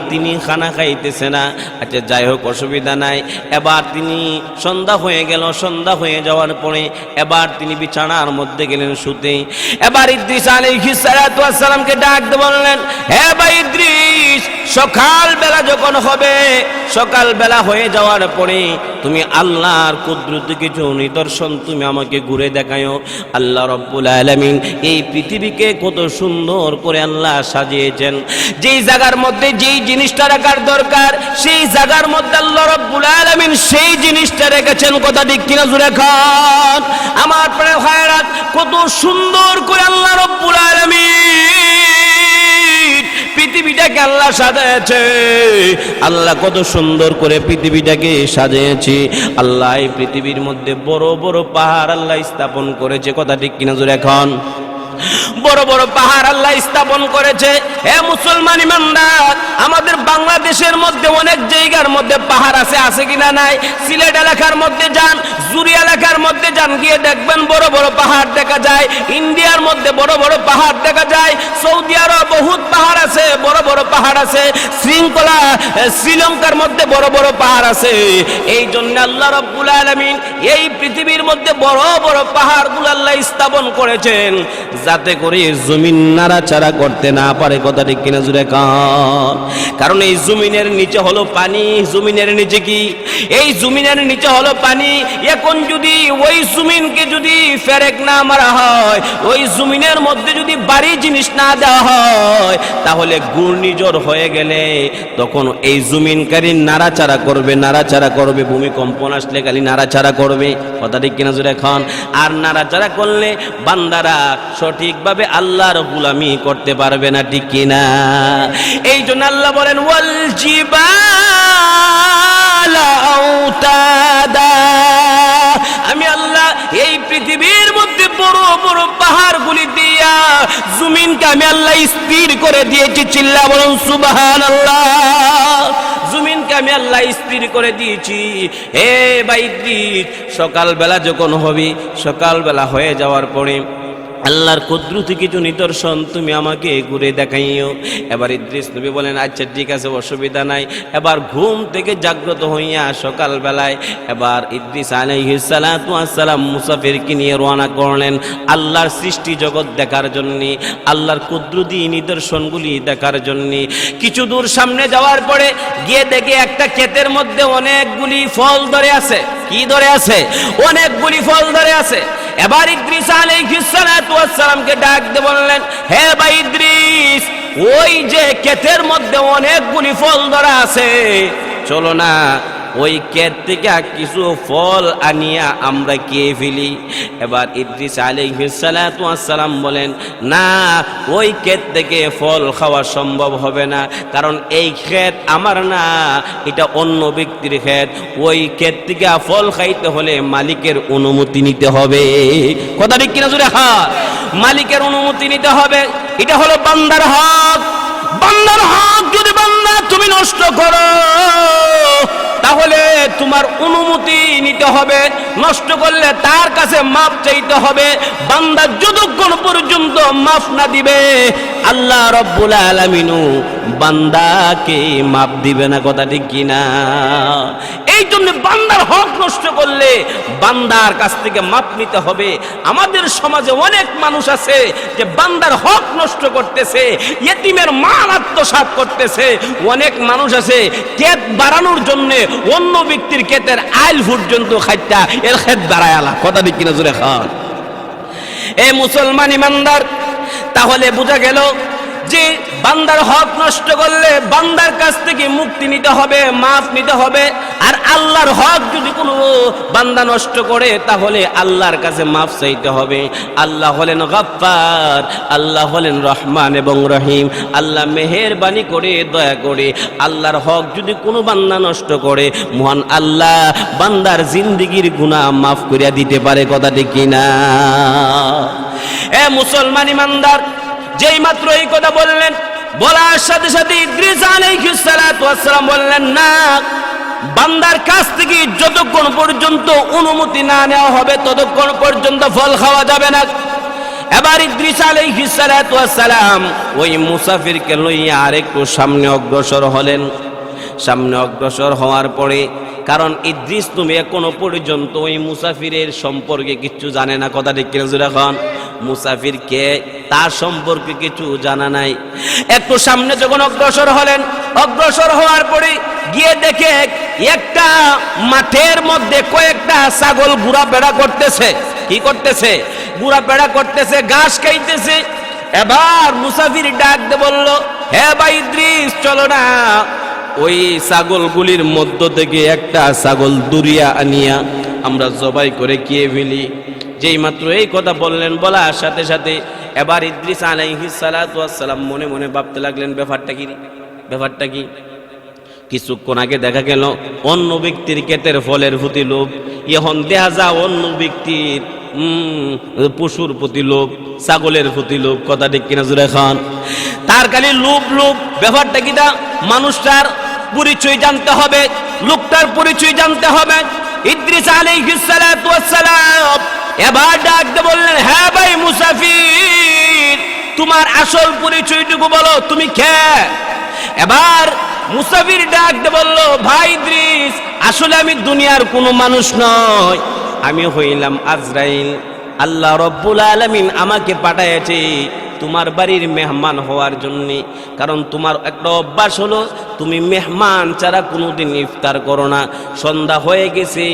Speaker 1: তিনি খানা খাইতেছে না। আচ্ছা যাই হোক, অসুবিধা নাই। এবার তিনি সন্ধ্যা হয়ে গেল। সন্ধ্যা হয়ে যাওয়ার পরে এবার তিনি বিছানার মধ্যে গেলেন শুতে। এবার ইদ্রিস আলাইহিস সালাতু ওয়াস সালামকে ডাক দিয়ে বললেন, হ্যাঁ ভাই ইদ্রিস, সকাল বেলা যখন হবে, সকাল বেলা হয়ে যাওয়ার পরে তুমি আল্লাহর কুদরতি কিছু নিদর্শন তুমি আমাকে ঘুরে দেখায়ো। আল্লাহ রাব্বুল আলামিন এই পৃথিবীকে কত সুন্দর করে আল্লাহ সাজিয়েছেন। যেই জায়গার মধ্যে যেই জিনিসটা রাখার দরকার, সেই জায়গার মধ্যে আল্লাহ রাব্বুল আলামিন সেই জিনিসটা রেখেছেন। কথা ঠিক কিনা জোরে খান। আমার প্রিয় ভাইরা, কত সুন্দর করে আল্লাহ রাব্বুল আলামিন পৃথিবীটাকে আল্লাহ সাজিয়েছে। আল্লাহ কত সুন্দর করে পৃথিবীটাকে সাজিয়েছে। আল্লাহ এই পৃথিবীর মধ্যে বড় বড় পাহাড় আল্লাহ স্থাপন করেছে। কথা ঠিক কিনা জোরে এখন বড় বড় পাহাড় আল্লাহ স্থাপন করেছে। হে মুসলমান ইমানদার, আমাদের বাংলাদেশের মধ্যে অনেক জায়গার মধ্যে পাহাড় আছে, আছে কিনা নাই? সিলেট এলাকার মধ্যে যান, জুরি এলাকার মধ্যে যান, গিয়ে দেখবেন বড় বড় পাহাড় দেখা যায়। ইন্ডিয়ার মধ্যে বড় বড় পাহাড় দেখা যায়। সৌদি আরব বহুত পাহাড় আছে, বড় বড় পাহাড় আছে। শ্রীলঙ্কার মধ্যে বড় বড় পাহাড় আছে। এই জন্য আল্লাহ রাব্বুল আলামিন এই পৃথিবীর মধ্যে বড় বড় পাহাড়গুলো আল্লাহ স্থাপন করেছেন, যাতে করে জমিন নাড়াচাড়া করতে না পারে। কথা ঠিক কিনা জুড়ে কান? কারণ এই জমিনের নিচে হলো পানি। জমিনের নিচে কি? এই জমিনের নিচে হলো পানি। এখন যদি ওই জমিনকে যদি ফেরেক না মারা হয়, ওই জমিনের মধ্যে যদি ভারী জিনিস না দেওয়া হয়, তাহলে ঘূর্ণিঝড় হয়ে গেলে তখন এই জমিনকারী নাড়াচাড়া করবে, নাড়াচাড়া করবে। ভূমিকম্পন আসলে খালি নাড়াচাড়া করবে। কথা ঠিক কিনা জুড়ে খান? আর নাড়াচাড়া করলে বান্দারা সঠিকভাবে আল্লাহর গোলামি করতে পারবে না, ঠিক কিনা? এই জন্য আল্লাহ বলেন ওয়াল জিবালা আউতাদা, আমি আল্লাহ এই পৃথিবীর মধ্যে বড় বড় পাহাড়গুলি দিয়া জমিনকে আমি আল্লাহ স্থির করে দিয়েছি। চিল্লা বলুন সুবহানাল্লাহ। জমিনকে আমি আল্লাহ স্থির করে দিয়েছি। হে বাইদ্রিস, সকালবেলা যখন হবে, সকালবেলা হয়ে যাওয়ার পরে আল্লাহর কুদরতি কিছু নিদর্শন তুমি আমাকে ঘুরে দেখাইও। এবার ইদ্রিস নবী বলেন আচ্ছা ঠিক আছে, অসুবিধা নাই। এবার ঘুম থেকে জাগ্রত হইয়া সকালবেলায় এবার ইদ্রিস আলাইহিস সালাতু ওয়াস সালাম মুসাফিরকে নিয়ে রওনা করলেন আল্লাহর সৃষ্টি জগৎ দেখার জন্য, আল্লাহর কুদরতি নিদর্শনগুলি দেখার জন্য। কিছু দূর সামনে যাওয়ার পরে গিয়ে দেখে একটা ক্ষেতের মধ্যে অনেকগুলি ফল ধরে আছে। কি ধরে আছে? অনেকগুলি ফল ধরে আছে। এবার ইদ্রিস আলাইহিস সালাতু ওয়াস সালামকে ডাক দিয়ে বললেন, হে ভাই ইদ্রিস, ওই যে ক্ষেতের মধ্যে অনেকগুলি ফল ধরা আছে, চলো না ওই ক্ষেত থেকে কিছু ফল আনিয়া আমরা খেয়ে ফেলি। এবার ইদ্রিস আলাইহিস সালাতু ওয়াস সালাম বলেন, না, ওই ক্ষেত থেকে ফল খাওয়া সম্ভব হবে না, কারণ এই ক্ষেত আমার না, এটা অন্য ব্যক্তির ক্ষেত। ওই ক্ষেত থেকে ফল খাইতে হলে মালিকের অনুমতি নিতে হবে। কথা ঠিক কিনা জোরে? হ্যাঁ, মালিকের অনুমতি নিতে হবে। এটা হলো বান্দার হক। বান্দার হক যদি বান্দা তুমি নষ্ট করো, তাহলে তোমার অনুমতি নিতে হবে। নষ্ট করলে তার কাছে মাপ চাইতে হবে। বান্দা যতক্ষণ পর্যন্ত মাফ না দিবে, আল্লাহ রাব্বুল আলামিনও বান্দাকে মাপ দিবে না। কথা ঠিক কিনা? এই জন্য বান্দার হক নষ্ট করলে বান্দার কাছ থেকে মাপ নিতে হবে। আমাদের সমাজে অনেক মানুষ আছে যে বান্দার হক নষ্ট করতেছে, ইয়েতিমের মাল আত্মসাৎ করতেছে। অনেক মানুষ আছে ক্ষেত বাড়ানোর জন্য অন্য ব্যক্তির ক্ষেতের আইল পর্যন্ত খাইতা এর ক্ষেত বাড়ায় আলা। কথা ঠিক কিনা জোরে খান? এ মুসলমান ইমানদার, তাহলে বোঝা গেল যে বান্দার হক নষ্ট করলে বান্দার কাছ থেকে মুক্তি নিতে হবে, মাফ নিতে হবে। আর আল্লাহর হক যদি কোনো বান্দা নষ্ট করে, তাহলে আল্লাহর কাছে মাফ চাইতে হবে। আল্লাহ হলেন গফফার, আল্লাহ হলেন রহমান এবং রহিম। আল্লাহ মেহেরবানি করে, দয়া করে আল্লাহর হক যদি কোনো বান্দা নষ্ট করে, মহান আল্লাহ বান্দার জিন্দেগির গুনাহ মাফ করিয়া দিতে পারে। কথা ঠিক কিনা? এ মুসলমান ইমানদার, যেই মাত্র এই কথা বললেন, বলার সাথে সাথে ইদ্রিস আলাইহিস সালাতু ওয়াস সালাম বললেন, না, বান্দার কাছ থেকে যতক্ষণ পর্যন্ত অনুমতি না নেওয়া হবে ততক্ষণ পর্যন্ত ফল খাওয়া যাবে না। এবার ইদ্রিস আলাইহিস সালাতু ওয়াস সালাম ওই মুসাফিরকে লইয়া আরেকটু সামনে অগ্রসর হলেন। সামনে অগ্রসর হওয়ার পরে, কারণ ইদ্রিস তুমি এখনো পর্যন্ত ওই মুসাফিরের সম্পর্কে কিছু জানে না। কথা ঠিক কিনা জোরে খান? মুসাফির কে, তার সম্পর্কে কিছু জানা নাই। একটু সামনে যখন অগ্রসর হলেন, অগ্রসর হওয়ার পরে গিয়ে দেখে একটা মাঠের মধ্যে কয়েকটা ছাগল ঘোরাফেরা করতেছে। কি করতেছে? ঘোরাফেরা করতেছে, ঘাস খাইতেছে। এবার মুসাফির ডাক দিয়ে বলল, হে ভাই ইদ্রিস, চলো না ওই ছাগলগুলির মধ্য থেকে একটা ছাগল দুরিয়া আনিয়া আমরা জবাই করে খেয়ে ফেলি। যেই মাত্র এই কথা বললেন, বলার সাথে সাথে এবার ইদ্রিস আলাইহিস সালাতু ওয়াস সালাম মনে মনে ভাবতে লাগলেন, ব্যাপারটা কি? ব্যাপারটা কি? কিছুক্ষণ আগে দেখা গেল অন্য ব্যক্তির ক্ষেতের ফলের প্রতি লোভ, এখন দেখা যায় অন্য ব্যক্তির পশুর প্রতি লোভ, ছাগলের প্রতি লোভ। কথা ঠিক কিনা জোরে খান? তার খালি লোভ লোভ। ব্যাপারটা কিটা? মানুষটার পরিচয় জানতে হবে, লোকটার পরিচয় জানতে হবে। ইদ্রিস আলাইহিস সালাতু ওয়াস সালাম এবার ডাক দিয়ে বললেন, হ্যাঁ ভাই মুসাফির, তোমার আসল পরিচয়টুকু বলো, তুমি কে? এবার মুসাফির ডাক দিয়ে বলল, ভাই ইদ্রিস, আসলে আমি দুনিয়ার কোনো মানুষ নয়, আমি হইলাম আজরাইল। আল্লাহ রব্বুল আলামিন আমাকে পাঠাইছে তোমার বাড়ির মেহমান হওয়ার জন্য। কারণ তোমার একটা অভ্যাস হলো, তুমি মেহমান ছাড়া কোনোদিন ইফতার করো না। সন্ধ্যা হয়ে গেছে,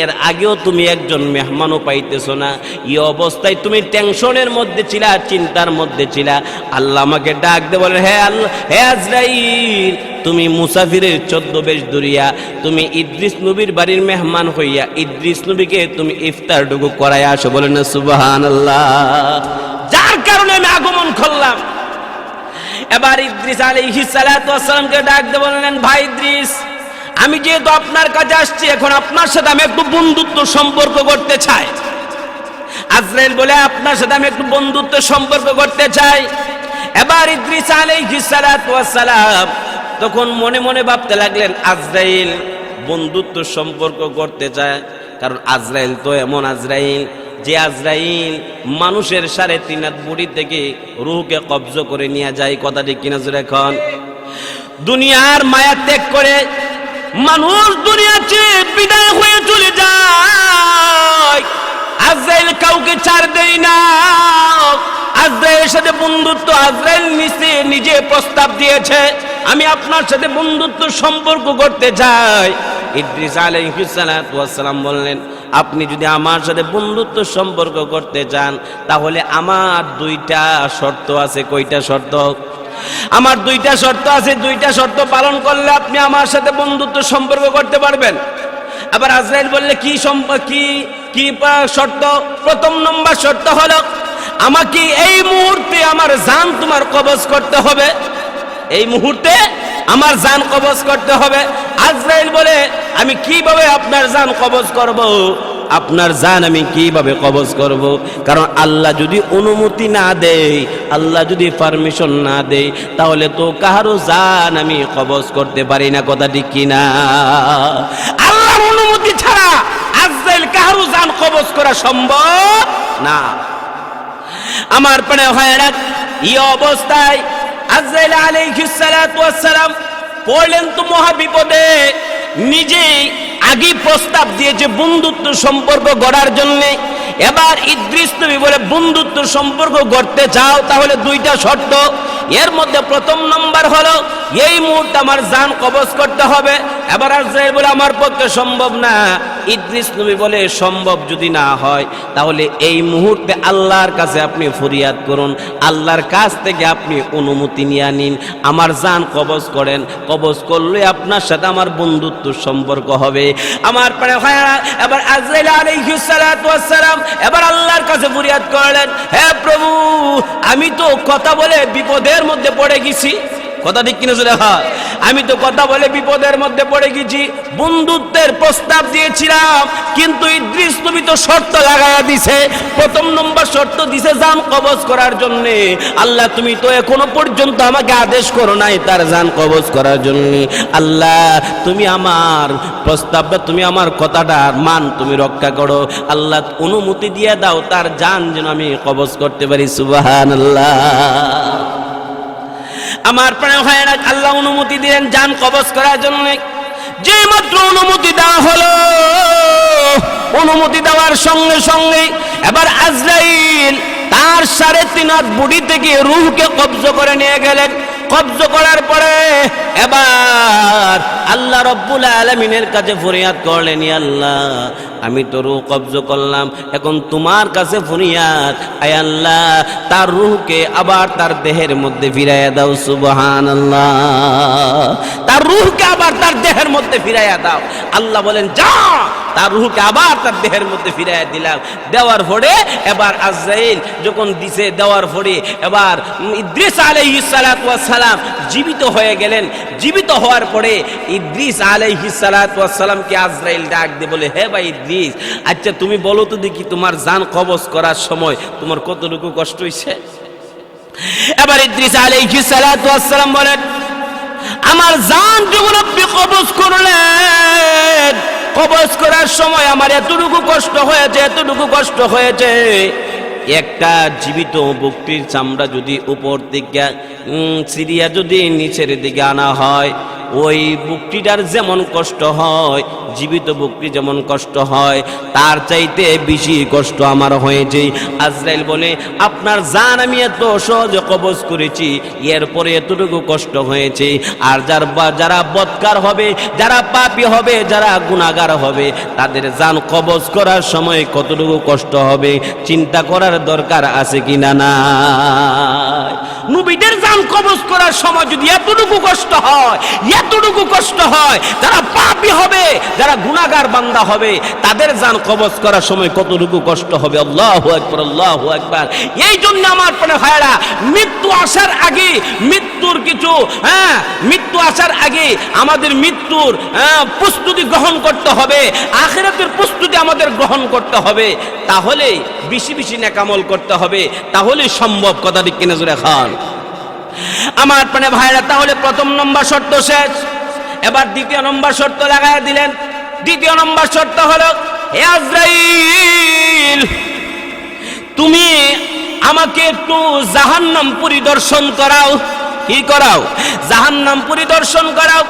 Speaker 1: এর আগেও তুমি একজন মেহমানও পাইতেছো না। এই অবস্থায় তুমি টেনশনের মধ্যে ছিলা, চিন্তার মধ্যে ছিলা। আল্লাহ আমাকে ডাক দিয়ে বলে, হে আল্লাহ, হে আজরাইল, তুমি মুসাফিরের 14 বেশ দূরিয়া, তুমি ইদ্রিস নবীর বাড়ির মেহমান হইয়া ইদ্রিস নবীকে তুমি ইফতারটুকু করাই আসো। বলেন না সুবহানাল্লাহ। যার কারণে আমি আগমন করলাম। এবার ইদ্রিস আলাইহিস সালাতু ওয়াস সালামকে ডাক দিয়ে বললেন, ভাই ইদ্রিস, আমি যেহেতু আপনার কাছে আসছি, এখন আপনার সাথে আমি একটু বন্ধুত্ব সম্পর্ক করতে চাই। আজরাইল বলে, আপনার সাথে আমি একটু বন্ধুত্ব সম্পর্ক করতে চাই। এবার ইদ্রিস আলাইহিস সালাতু ওয়াস সালাম তখন মনে মনে ভাবতে লাগলেন, আজরাইল বন্ধুত্ব সম্পর্ক করতে চায়। কারণ আজরাইল তো এমন আজরাইল যে আজরাইল মানুষের 3.5 হাত বুড়ি থেকে রূহকে কবজ করে নিয়ে যায়। কথা ঠিক কিনা জোরে এখন? দুনিয়ার মায়া ত্যাগ করে মানুষ দুনিয়া ছেড়ে বিদায় হয়ে চলে যায়। আজরাইল কাউকে ছাড় দেয় না। আজরাইলের সাথে বন্ধুত্ব আজরাইল নিজে প্রস্তাব দিয়েছে, আমি আপনার সাথে বন্ধুত্ব সম্পর্ক করতে চাই। ইদ্রিস আলাইহিস সালাতু ওয়াস সালাম বললেন, আপনি যদি আমার সাথে বন্ধুত্ব সম্পর্ক করতে চান, তাহলে আমার 2টা শর্ত আছে। কয়টা শর্ত? আমার 2টা শর্ত আছে। 2টা শর্ত পালন করলে আপনি আমার সাথে বন্ধুত্ব সম্পর্ক করতে পারবেন। আবার আজরাইল বললে, কি শর্ত? প্রথম নম্বর শর্ত হলো, আমাকে এই মুহূর্তে আমার জান তোমার কবজ করতে হবে। এই মুহূর্তে আমার জান কবজ করতে হবে। আজরাইল বলে, আমি কিভাবে আপনার জান কবজ করব? আপনার জান আমি কিভাবে কবজ করব? কারণ আল্লাহ যদি অনুমতি না দেয়, আল্লাহ যদি পারমিশন না দেয়, তাহলে তো কারো জান আমি কবজ করতে পারি না। কথা ঠিক কিনা? আল্লাহর অনুমতি ছাড়া আজরাইল কারো জান কবজ করা সম্ভব না। আমার প্রাণে হয় না, এই অবস্থায় আজরাইল আলাইহিস সালাতু ওয়াস সালাম পড়লেন তো মহা বিপদে। নিজেই আগে প্রস্তাব দিয়েছে বন্ধুত্ব সম্পর্ক গড়ার জন্য। এবার ইদ্রিস নবী বলে, বন্ধুত্ব সম্পর্ক গড়তে চাও তাহলে 2টা শর্ত। এর মধ্যে প্রথম নম্বর হলো, এই মুহূর্তে আমার জান কবজ করতে হবে। এবার আজরাইল বলে, আমার পক্ষে সম্ভব না। ইদ্রিস নবী বলে, সম্ভব যদি না হয়, তাহলে এই মুহূর্তে আল্লাহর কাছে আপনি ফরিয়াদ করুন, আল্লাহর কাছ থেকে আপনি অনুমতি নিয়ে নিন, আমার জান কবজ করেন। কবজ করলে আপনার সাথে আমার বন্ধুত্ব সম্পর্ক হবে। আমার পরে এবার আজরাইল আলাইহিস সালাতু ওয়াস সালাম এবার আল্লাহর কাছে ফরিয়াদ করলেন, হে প্রভু, আমি তো কথা বলে বিপদের মধ্যে পড়ে গেছি। কথা ঠিক কিনা? হয়, আমি তো কথা বলে বিপদের মধ্যে পড়ে গেছি। বন্ধুত্বের প্রস্তাব দিয়েছিলাম, কিন্তু ইদ্রিস নবী তো শর্ত লাগায়া দিছে। প্রথম নম্বর শর্ত দিছে জান কবজ করার জন্য। আল্লাহ, তুমি তো এখনো পর্যন্ত আমাকে আদেশ করো নাই তার জান কবজ করার জন্য। আল্লাহ, তুমি আমার প্রস্তাবটা, তুমি আমার কথাটা মান তুমি রক্ষা করো। আল্লাহ, অনুমতি দিয়ে দাও তার জান যেন আমি কবজ করতে পারি। সুবহানাল্লাহ। আমার প্রাণ হয় না, আল্লাহ অনুমতি দিলেন জান কবজ করার জন্য। যে মাত্র অনুমতি দেওয়া হলো, অনুমতি দেওয়ার সঙ্গে সঙ্গে এবার আজরাইল তার 3.5 হাত বুড়ি থেকে রূহকে কবজ করে নিয়ে গেলেন। কবজ করার পরে এবার আল্লাহ রব্বুল আলামিনের কাছে ফরিয়াদ করলেন, আল্লাহ, আমি তো রূহ কবজ করলাম, এখন তোমার কাছে ফরিয়াদ, আয় আল্লাহ, তার রূহকে আবার তার দেহের মধ্যে ফিরাইয়া দাও। সুবহানাল্লাহ। তার রূহকে আবার তার দেহের মধ্যে ফিরাইয়া দাও। আল্লাহ বলেন, যা। তার রূহকে আবার তার দেহের মধ্যে ফিরাইয়া দিলাম। দেওয়ার পরে এবার আজরাইল যখন দিছে, দেওয়ার পরে এবার ইদ্রিস আলাইহিস সালাতু ওয়াস সালাম জীবিত হয়ে গেলেন। জীবিত হওয়ার পরে ইদ্রিস আলাইহিস সালাতু ওয়াস সালামকে আজরাইল ডাক দিয়ে বলে, হে ভাই ইদ্রিস, আচ্ছা তুমি বলো তো দেখি, তোমার জান কবজ করার সময় তোমার কতটুকু কষ্ট হইছে? এবার ইদ্রিস আলাইহিস সালাতু ওয়াস সালাম বলেন, আমার জান যখন আপনি কবজ করলেন, কবজ করার করার সময় আমার এতটুকু কষ্ট হয়েছে, এতটুকু কষ্ট হয়েছে। একটা জীবিত বকরির চামড়া যদি উপর দিকে সিরিয়া যদি নিচের দিকে আনা হয়, ওই বকরিটার যেমন কষ্ট হয়, জীবিত বকরি যেমন কষ্ট হয়, তার চাইতে বেশি কষ্ট আমার হয়েছে। আজরাইল বলে, আপনার জান আমি এত সহজে কবজ করেছি, এরপরে এতটুকু কষ্ট হয়েছে। আর যারা বদকার হবে, যারা পাপী হবে, যারা গুনাহগার হবে, তাদের জান কবজ করার সময় কতটুকু কষ্ট হবে চিন্তা করার দরকার আছে কিনা না? নবীদের জান কবজ করার সময় যদি এতটুকু কষ্ট হয়, এতটুকু কষ্ট হয়, যারা পাপী হবে, যারা গুনাহগার বান্দা হবে, তাদের জান কবজ করার সময় কতটুকু কষ্ট হবে। আল্লাহু আকবার, আল্লাহু আকবার। এই জন্য আমার প্রিয় ভাইরা, মৃত্যু আসার আগে মৃত্যুর কিছু মৃত্যু আসার আগে আমাদের মৃত্যুর প্রস্তুতি গ্রহণ করতে হবে, আখিরাতের প্রস্তুতি আমাদের গ্রহণ করতে হবে। তাহলে বেশি বেশি নেক আমল করতে হবে, তাহলে সম্ভব। কথা ঠিক কিনা জোরে খান আমার প্রিয় ভাইরা। তাহলে প্রথম নম্বর শর্ত শেষ, এবার দ্বিতীয় নম্বর শর্ত লাগায় দিলেন। দ্বিতীয় নম্বর শর্ত হলো, হে আজরাইল, তুমি আমাকে একটু জাহান্নাম পরিদর্শন করাও। কি করাও? জাহান্নাম পরিদর্শন করাও।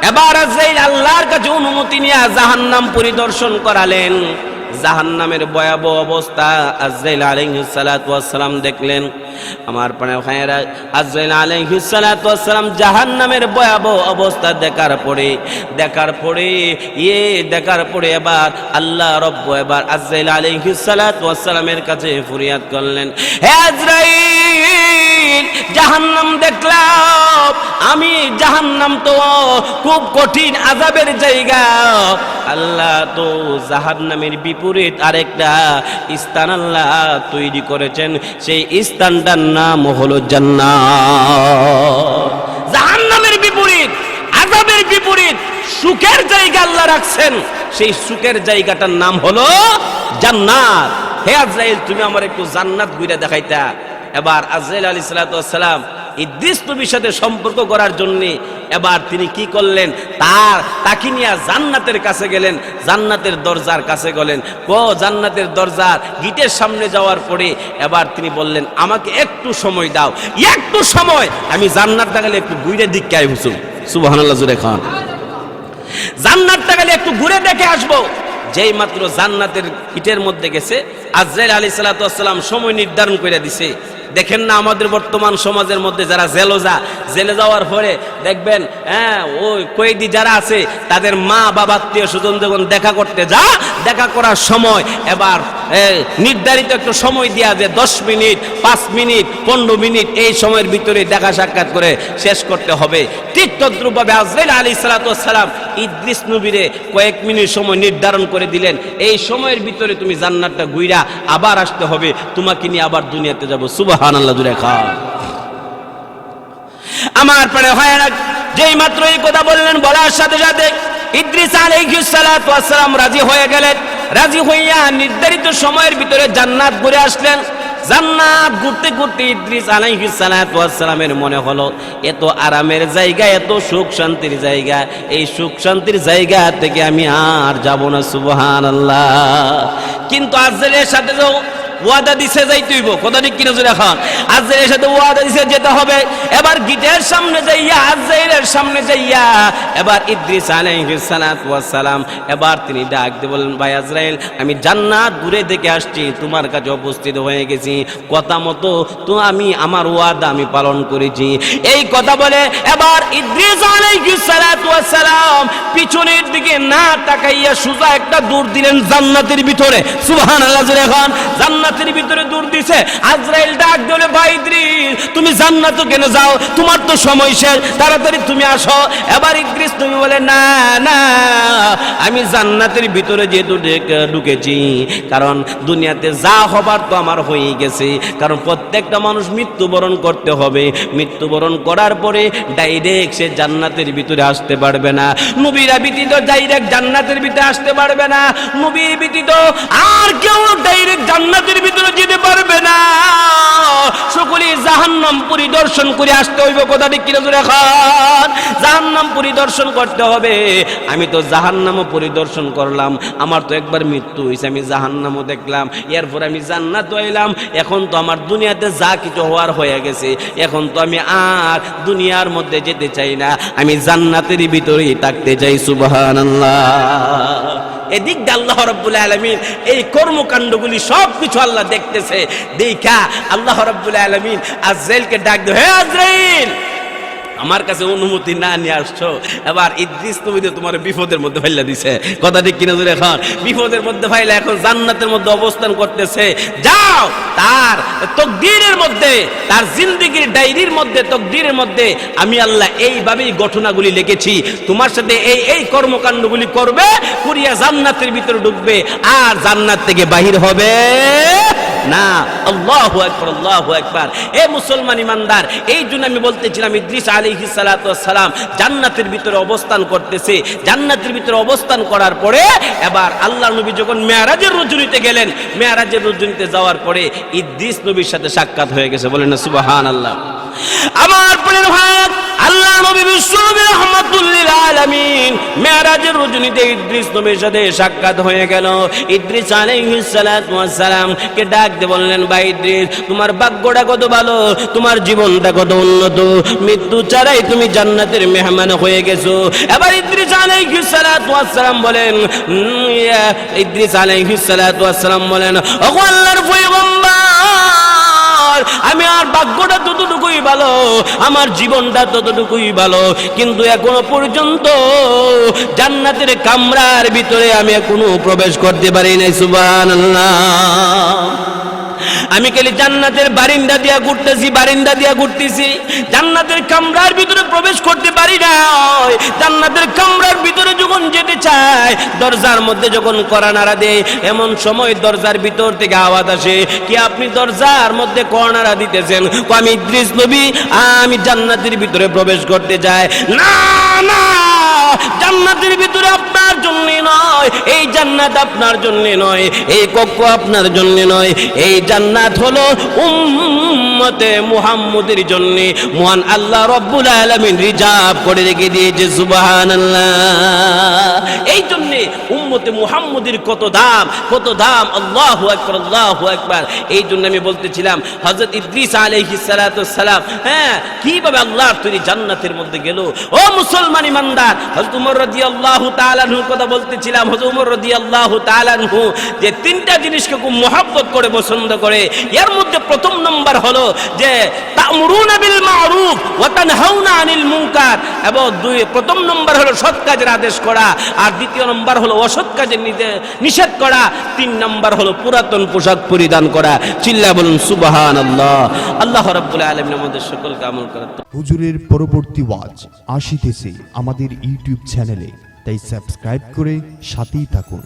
Speaker 1: এবার আজরাইল আল্লাহর কাছে অনুমতি নিয়ে জাহান্নাম পরিদর্শন করালেন। জাহান্নামের ভয়াবহ অবস্থা আজরাইল আলাইহিস সালাতু ওয়াস সালাম দেখলেন। আমার প্রিয় ভাইয়েরা, আজরাইল আলাইহিস সালাতু ওয়াস সালাম জাহান্নামের ভয়াবহ অবস্থা দেখার পরে এবার আল্লাহ রব্ব এবার আজরাইল আলাইহিস সালাতু ওয়াস সালামের কাছে ফরিয়াদ করলেন, হে আজরাইল, জাহান্নাম দেখলাম আমি, জাহান্নাম তো খুব কঠিন আযাবের জায়গা। আল্লাহ তো জাহান্নামের বিপরীত আরেকটা স্থান আল্লাহ তৈরি করেছেন, সেই স্থানটার নাম হলো জান্নাত। জাহান্নামের বিপরীত, আযাবের বিপরীত সুখের জায়গা আল্লাহ রাখছেন, সেই সুখের জায়গাটার নাম হলো জান্নাত। হে আজরাইল, তুমি আমার একটু জান্নাত ঘুরে দেখাইতা। এবার আজরাইল আলাইহিস সালাতু ওয়াস সালাম ইদ্রিস নবীর সাথে সম্পর্ক করার জন্য এবার তিনি কি করলেন, তাকে নিয়ে জান্নাতের কাছে গেলেন, জান্নাতের দরজার কাছে গেলেন। জান্নাতের দরজার গিটের সামনে যাওয়ার পরে এবার তিনি বললেন, আমাকে একটু সময় দাও, একটু সময়, আমি জান্নাতটা গেলে একটু ঘুরে দিকে আই হুসুম। সুবহানাল্লাহ জোরে খান। জান্নাতটা গেলে একটু ঘুরে দেখে আসবো। যেই মাত্র জান্নাতের গিটের মধ্যে গেছে, আজরাইল আলাইহিস সালাতু ওয়াস সালাম সময় নির্ধারণ করে দিছে। দেখেন না, আমাদের বর্তমান সমাজের মধ্যে যারা জেলে যাওয়ার পরে দেখবেন ওই কয়েদি যারা আছে, তাদের মা বাবা আত্মীয় স্বজন যখন দেখা করতে দেখা করার সময় এবার নির্ধারিত একটু সময় দেয়া যে 10 মিনিট, 5 মিনিট, 15 মিনিট, এই সময়ের ভিতরে দেখা সাক্ষাৎ করে শেষ করতে হবে। ঠিক তদ্রূপভাবে আজরাইল আলাইহিস সালাতু ওয়াস সালাম ইদ্রিস নবীরে কয়েক মিনিট সময় নির্ধারণ করে দিলেন, এই সময়ের ভিতরে তুমি জান্নাতটা ঘুইরা আবার আসতে হবে, তোমাকে নিয়ে আবার দুনিয়াতে যাব। সুবহানাল্লাহ জুড়ে খান। আমার প্রিয় ভাইয়েরা, যেই মাত্র এই কথা বললেন, বলার সাথে সাথে ইদ্রিস আলাইহিস সালাতু ওয়াস সালাম রাজি হয়ে গেলেন। রাজি হইয়া নির্ধারিত সময়ের ভিতরে জান্নাত ঘুরে আসলেন। জান্নাত ঘুরতে ঘুরতে ইদ্রিস আলাইহিস সালাতু ওয়াস সালামের মনে হলো, এত আরামের জায়গা, এত সুখ শান্তির জায়গা, এই সুখ শান্তির জায়গা থেকে আমি আর যাব না। সুবহানাল্লাহ। কিন্তু আজরাইলের সাথে তো ওয়াদা দিছে যাইতে হইব। কথা ঠিক কিনা জোরে খান। আজরাইলের সাথে ওয়াদা দিছে যেতে হবে। এবার গিটের সামনে যাইয়া, আজরাইলের সামনে যাইয়া এবার ইদ্রিস আলাইহিস সালাতু ওয়াস সালাম এবার তিনি ডাক দিয়ে বলেন, ভাই আজরাইল, আমি জান্নাত ঘুরে দেখে আসছি, তোমার কাছে উপস্থিত হয়ে গেছি, কথা মতো তো আমি আমার ওয়াদা আমি পালন করেছি। এই কথা বলে এবার ইদ্রিস আলাইহিস সালাতু ওয়াস সালাম পিছনের দিকে না তাকাইয়া সোজা একটা দৌড় দিলেন জান্নাতের ভিতরে। সুবহানাল্লাহ জোরে খান। জান্নাতের ভিতরে দৌড় দিছে। আজরাইল ডাক দিলে, ভাই ইদ্রিস, তুমি জান্নাতে কেন যাও? তোমার তো সময় শেষ, তাড়াতাড়ি তুমি আসো। এবার ইদ্রিস তুমি বলে, না না, আমি জান্নাতের ভিতরে যেহেতু ঢুকেছি, কারণ দুনিয়াতে যা হবার তো আমার হয়ে গেছে, কারণ প্রত্যেকটা মানুষ মৃত্যুবরণ করতে হবে। মৃত্যুবরণ করার পরে ডাইরেক্ট সে জান্নাতের ভিতরে আসতে পারবে না। নবীরা ব্যতীত ডাইরেক্ট জান্নাতের ভিতরে আসতে পারবে না। নবীর ব্যতীত আর কেউ ডাইরেক্ট জান্নাতের ভিতরে যেতে পারবে না, সকলেই জাহান্নাম পরিদর্শন করে আসতে হইবে। কথা ঠিক কিনা জোরে খান? জাহান্নাম পরিদর্শন করতে হবে। আমি তো জাহান্নামও পরিদর্শন করলাম, আমার তো একবার মৃত্যু হয়েছে, আমি জাহান্নামও দেখলাম, এরপর আমি জান্নাত হইলাম। এখন তো আমার দুনিয়াতে যা কিছু হওয়ার হয়ে গেছে, এখন তো আমি আর দুনিয়ার মধ্যে যেতে চাই না, আমি জান্নাতের ভিতরেই থাকতে চাই। সুবহানাল্লাহ। এদিক দিয়ে আল্লাহ রাব্বুল আলামিন এই কর্মকাণ্ডগুলি সব কিছু আল্লাহ দেখতেছে। দেখা আল্লাহ রাব্বুল আলামিন আজরাইলকে ডাক দেয়, হে আজরাইল, আমার কাছে অনুমতি না নিয়ে আসছো, এবার ইদ্রিস নবী তো তোমার বিপদের মধ্যে ফেলে দিছে। কথা ঠিক কিনা জোরে এখন? বিপদের মধ্যে ফাইলা এখন জান্নাতের মধ্যে অবস্থান করতেছে। যাও, তার তকদীরের মধ্যে, তার জিন্দেগীর ডায়েরির মধ্যে, তকদীরের মধ্যে আমি আল্লাহ এইভাবেই ঘটনাগুলি লিখেছি, তোমার সাথে এই কর্মকাণ্ডগুলি করবে, করিয়া জান্নাতের ভিতরে ঢুকবে, আর জান্নাত থেকে বাহির হবে না। আল্লাহু আকবার, আল্লাহু আকবার। এ মুসলমান ইমানদার, এই জন্য আমি বলতেছিলাম ইদ্রিস আলাইহিস সালাতু ওয়াস সালাম জান্নাতের ভিতরে অবস্থান করতেছে। জান্নাতের ভিতরে অবস্থান করার পরে এবার আল্লাহ নবী যখন মেরাজের রজনীতে গেলেন, মেরাজের রজনীতে যাওয়ার পরে ইদ্রিস নবীর সাথে সাক্ষাৎ হয়ে গেছে। বলেন না সুবহানাল্লাহ। আমার প্রিয় ভাই, আল্লাহ নবী বিশ্বনবী রাহমাতুল লিল আলামিন মেরাজের রজনীতে ইদ্রিস নবীর সাথে সাক্ষাৎ হয়ে গেল। ইদ্রিস আলাইহিস সালাতু ওয়াস সালাম কে ডাক দিয়ে বললেন, ভাই ইদ্রিস, তোমার ভাগ্যটা কত ভালো, তোমার জীবনটা কত উন্নত, মৃত্যু ছাড়াই তুমি জান্নাতের মেহমান হয়ে গেছো। এবার ইদ্রিস আলাইহিস সালাতু ওয়াস সালাম বলেন, ইদ্রিস আলাইহিস সালাতু ওয়াস সালাম বলেন, ওগো আল্লাহর পয়গম্বর, আমি আর ভাগ্যটা ততটুকুই ভালো, আমার জীবনটা ততটুকুই ভালো, কিন্তু এখনো পর্যন্ত জান্নাতের কামরার ভিতরে আমি এখনো প্রবেশ করতে পারি নাই। সুবহানাল্লাহ। আমি খালি জান্নাতের বারিন্দা দিয়া ঘুরতেছি, বারিন্দা দিয়া ঘুরতেছি, জান্নাতের কামরার ভিতরে প্রবেশ করতে পারি না। জান্নাতের কামরার ভিতরে যখন যেতে চাই, দরজার মধ্যে যখন কড়া নাড়া দেয়, এমন সময় দরজার ভিতর থেকে আওয়াজ আসে, কি আপনি দরজার মধ্যে কড়া নাড়া দিতেছেন? আমি ইদ্রিস নবী, আমি জান্নাতের ভিতরে প্রবেশ করতে চাই। না না, জান্নাতের ভিতরে আপনার জন্য নয়, এই জান্নাত আপনার জন্য নয়, এই কক্ষ আপনার জন্য নয়, এই জান্নাত হলো উম্মতে মুহাম্মদের জন্য মহান আল্লাহ রাব্বুল আলামিন রিজার্ভ করে রেখে দিয়েছে। সুবহানাল্লাহ। এই জন্য উম্মতে মুহাম্মদের কত দাম, কত দাম। আল্লাহু আকবার, আল্লাহু আকবার। এই জন্য আমি বলতেছিলাম হযরত ইদ্রিস আলাইহিস সালাতু ওয়াস সালাম কিভাবে আল্লাহর তৈরি জান্নাতের মধ্যে গেল। ও মুসলমান ইমানদার, হযরত ওমর রাদিয়াল্লাহু তাআলা আনহু কথা বলতেছিলাম। হযরত ওমর রাদিয়াল্লাহু তাআলা আনহু যে তিনটা জিনিসকে খুব মহব্বত করে, পছন্দ করে, এর মধ্যে প্রথম নম্বর হলো যে তা'মুরুনা বিল মা'রুফ ওয়া তানহাউনা আনিল মুনকার, এবং প্রথম নম্বর হলো সৎ কাজের আদেশ করা, আর দ্বিতীয় নম্বর হলো অসৎ কাজের নিষেধ করা, তিন নম্বর হলো পুরাতন পোশাক পরিধান করা। চিল্লা বলুন সুবহানাল্লাহ। আল্লাহ রাব্বুল আলামিন আমাদের সকলকে আমল করার।
Speaker 2: হুজুরের পরবর্তী ওয়াজ আসিতেছে আমাদের ইউটিউব চ্যানেলে, তাই সাবস্ক্রাইব করে সাথেই থাকুন।